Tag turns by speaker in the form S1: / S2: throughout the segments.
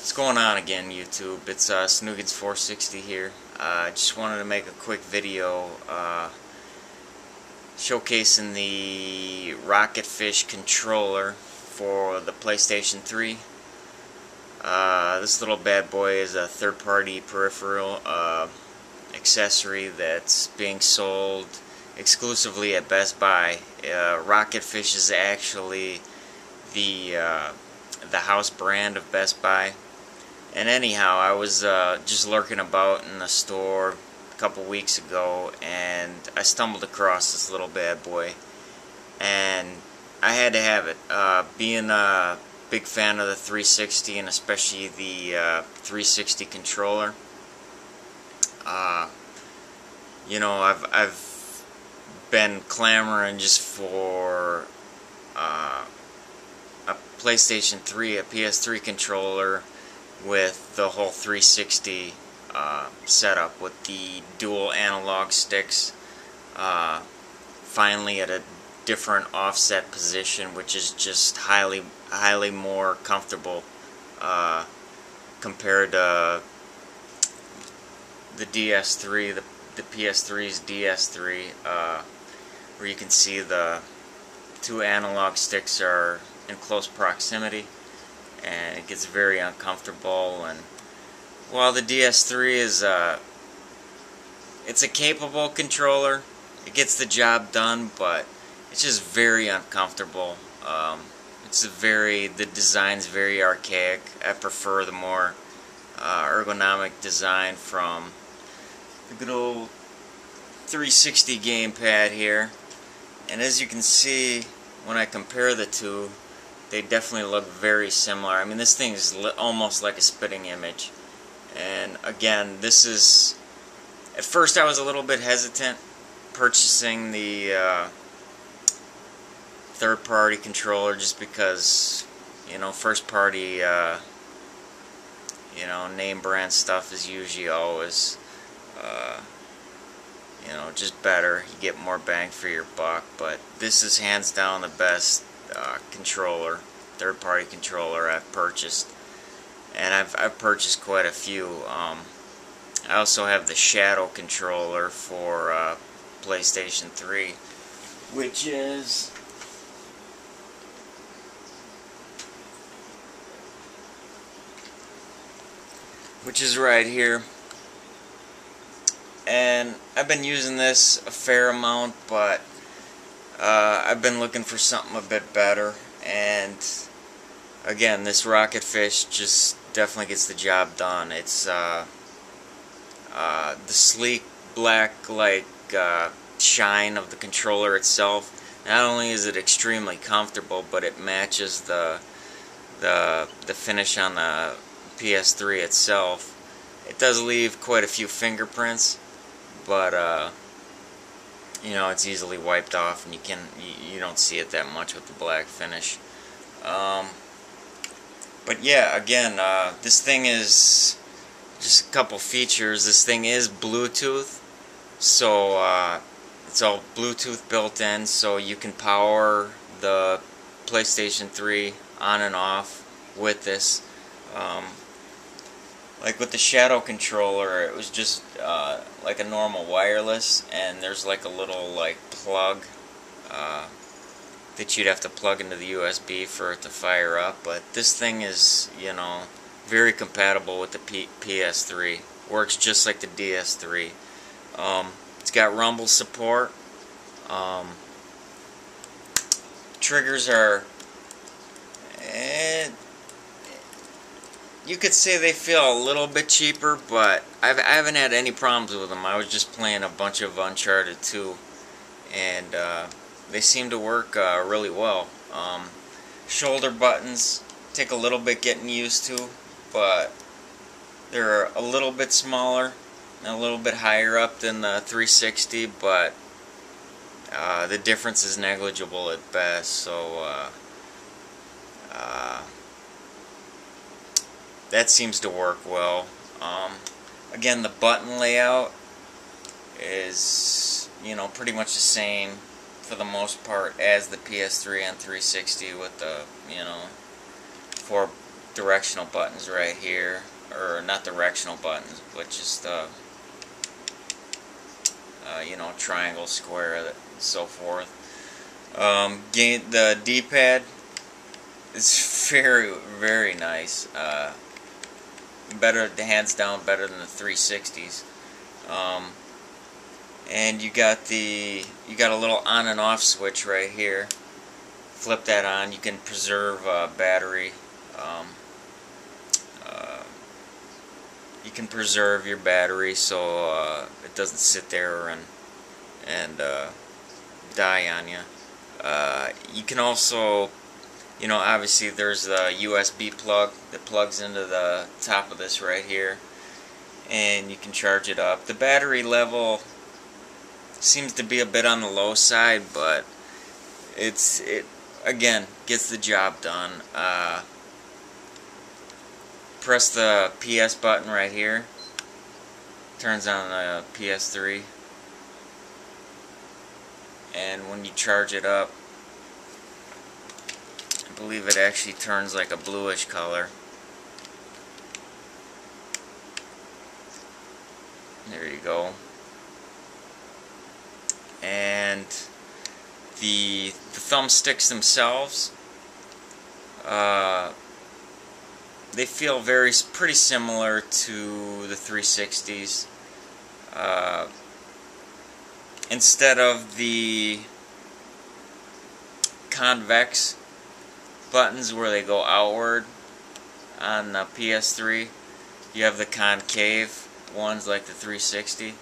S1: What's going on again, YouTube? It's Snoogans460 here. Just wanted to make a quick video showcasing the Rocketfish controller for the PlayStation 3. This little bad boy is a third-party peripheral accessory that's being sold exclusively at Best Buy. Rocketfish is actually the house brand of Best Buy. And anyhow, I was just lurking about in the store a couple weeks ago, and I stumbled across this little bad boy, and I had to have it. Being a big fan of the 360, and especially the 360 controller, you know, I've been clamoring just for a PlayStation 3, a PS3 controller with the whole 360 setup with the dual analog sticks, finally at a different offset position, which is just highly more comfortable compared to the DS3, the PS3's DS3, where you can see the two analog sticks are in close proximity, and it gets very uncomfortable. And while the DS3 is it's a capable controller, it gets the job done, but it's just very uncomfortable. The design's very archaic. I prefer the more ergonomic design from the good old 360 gamepad here. And as you can see, when I compare the two, they definitely look very similar. I mean, this thing is almost like a spitting image. And again, this is... At first I was a little bit hesitant purchasing the third-party controller, just because, you know, first-party, you know, name brand stuff is usually always, you know, just better. You get more bang for your buck. But this is hands down the best controller, third-party controller I've purchased, and I've purchased quite a few. I also have the Shadow controller for PlayStation 3, which is right here, and I've been using this a fair amount, but I've been looking for something a bit better, and again, this Rocketfish just definitely gets the job done. It's the sleek black shine of the controller itself. Not only is it extremely comfortable, but it matches the finish on the PS3 itself. It does leave quite a few fingerprints, but you know, it's easily wiped off, and you don't see it that much with the black finish. But yeah, again, this thing is just a couple features. This thing is Bluetooth, so it's all Bluetooth built in, so you can power the PlayStation 3 on and off with this. Like with the Shadow controller, it was just like a normal wireless, and there's like a little plug that you'd have to plug into the USB for it to fire up. But this thing is, you know, very compatible with the PS3. Works just like the DS3. It's got rumble support. Triggers are... you could say they feel a little bit cheaper, but I haven't had any problems with them. I was just playing a bunch of Uncharted 2, and they seem to work really well. Shoulder buttons take a little bit getting used to, but they're a little bit smaller and a little bit higher up than the 360, but the difference is negligible at best. So that seems to work well. Again, the button layout is, you know, pretty much the same for the most part as the PS3 and 360, with the, you know, four directional buttons right here, or not directional buttons, but just you know, triangle, square, and so forth. The D-pad is very nice. Better, hands down, better than the 360s. And you got a little on and off switch right here. Flip that on. You can preserve battery. You can preserve your battery so it doesn't sit there and die on you. You can also, you know, obviously there's a USB plug that plugs into the top of this right here, and you can charge it up. The battery level seems to be a bit on the low side, but it again gets the job done. Press the PS button right here, turns on the PS3, and when you charge it up, I believe it actually turns like a bluish color. There you go. And the thumbsticks themselves, they feel pretty similar to the 360s. Instead of the convex buttons where they go outward on the PS3, you have the concave ones like the 360,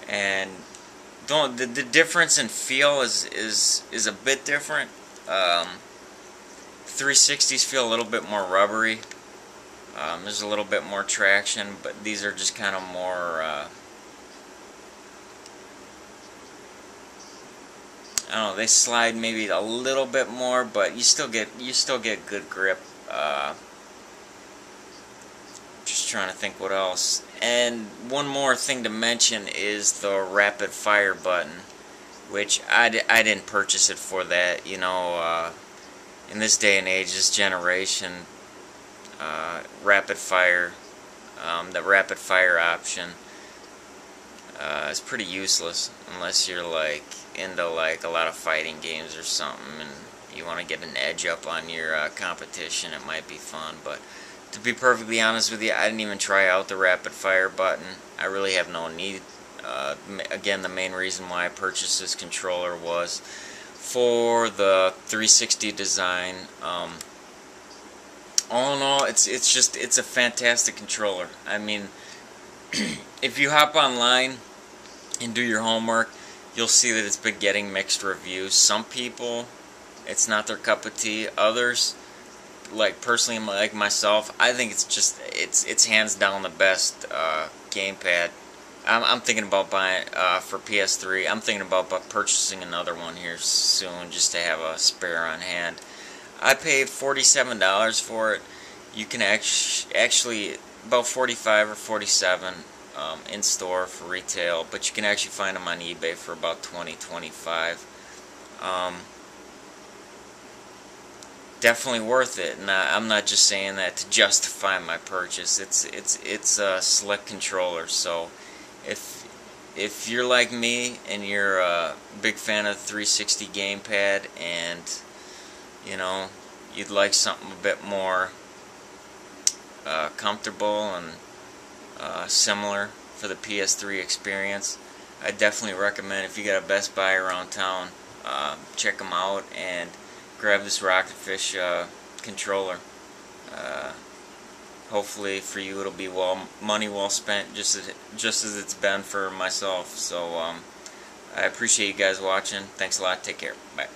S1: and the difference in feel is a bit different. 360s feel a little bit more rubbery. There's a little bit more traction, but these are just kind of more I don't know, they slide maybe a little bit more, but you still get good grip. Just trying to think what else. And one more thing to mention is the rapid fire button, which I didn't purchase it for that. You know, in this day and age, this generation, rapid fire, the rapid fire option is pretty useless unless you're like into like a lot of fighting games or something and you want to get an edge up on your competition. It might be fun, but to be perfectly honest with you, I didn't even try out the rapid fire button. I really have no need. Again, the main reason why I purchased this controller was for the 360 design. All in all, it's a fantastic controller. I mean, if you hop online and do your homework, you'll see that it's been getting mixed reviews. Some people, it's not their cup of tea. Others, like personally, like myself, I think it's hands down the best gamepad. I'm thinking about buying for PS3. I'm thinking about purchasing another one here soon, just to have a spare on hand. I paid $47 for it. You can actually about $45 or $47 in store for retail, but you can actually find them on eBay for about $20, $25. Definitely worth it, and I'm not just saying that to justify my purchase. It's a slick controller. So if you're like me and you're a big fan of the 360 gamepad, and you know you'd like something a bit more comfortable and similar for the PS3 experience, I definitely recommend, if you got a Best Buy around town, check them out and grab this Rocketfish controller. Hopefully for you it'll be money well spent, just as it's been for myself. So I appreciate you guys watching. Thanks a lot. Take care. Bye.